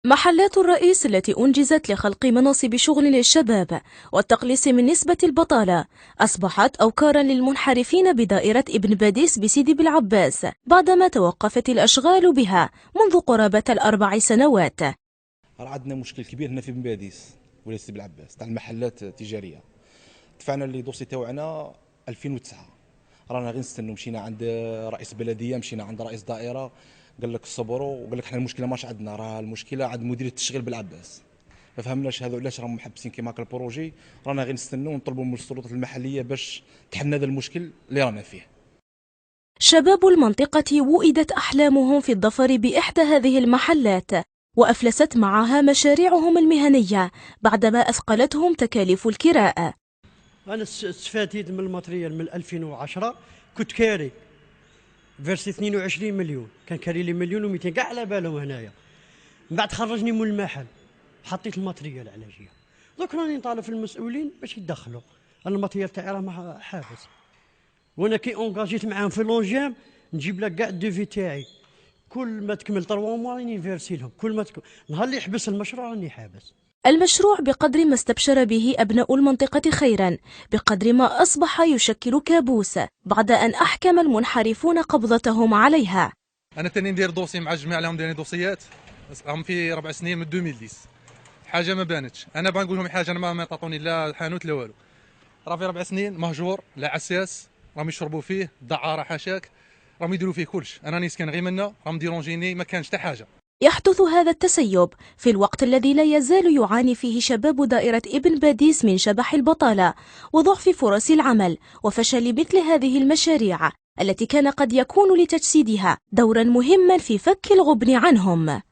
محلات الرئيس التي أنجزت لخلق مناصب شغل للشباب والتقليص من نسبة البطالة أصبحت أوكارا للمنحرفين بدائرة ابن باديس بسيدي بالعباس بعدما توقفت الأشغال بها منذ قرابة ال4 سنوات. عندنا مشكل كبير هنا في ابن باديس ولا سيدي بالعباس تاع المحلات التجارية. دفعنا اللي دوسي تاعنا 2009، رانا غير نستنوا. مشينا عند رئيس بلدية، مشينا عند رئيس دائرة، قال لك صبروا وقال لك احنا المشكله ماش عندنا، راه المشكله عند مدير التشغيل بالعباس. ما فهمناش هذو علاش راهم محبسين كيما هكا البروجي. رانا غير نستنوا ونطلبوا من السلطات المحليه باش تحل هذا المشكل اللي رانا فيه. شباب المنطقة وئدت أحلامهم في الظفر بإحدى هذه المحلات، وأفلست معها مشاريعهم المهنية بعدما أثقلتهم تكاليف الكراء. أنا استفاديت من الماتريال من 2010، كنت كاري فيرسي 22 مليون، كان كاري لي مليون و200 كاع على بالهم هنايا. من بعد خرجني من المحل، حطيت الماتريال على جهه، دوك راني نطالب في المسؤولين باش يدخلوا. انا الماتريال تاعي راه حابس، وانا كي اونجاجيت معاهم في لونجيم نجيب لك كاع الدوفي تاعي، كل ما تكمل 3 موا راني نفيرسي لهم، كل ما تكمل نهار اللي يحبس المشروع راني حابس. المشروع بقدر ما استبشر به أبناء المنطقة خيرا، بقدر ما أصبح يشكل كابوس بعد أن أحكم المنحرفون قبضتهم عليها. أنا تاني ندير دوسي مع الجميع اللي هم دايرين دوسيات، راهم في 4 سنين من 2010 حاجة ما بانتش. أنا بنقول لهم حاجة، أنا ما تعطوني لا حانوت لا والو. راه في 4 سنين مهجور، لا عساس، راهم يشربوا فيه، دعارة حاشاك، راهم يديروا فيه كلش. أنا نسكن غير منا، راهم ديرونجيني، ما كانش حتى حاجة. يحدث هذا التسيب في الوقت الذي لا يزال يعاني فيه شباب دائرة ابن باديس من شبح البطالة وضعف فرص العمل وفشل مثل هذه المشاريع التي كان قد يكون لتجسيدها دورا مهما في فك الغبن عنهم.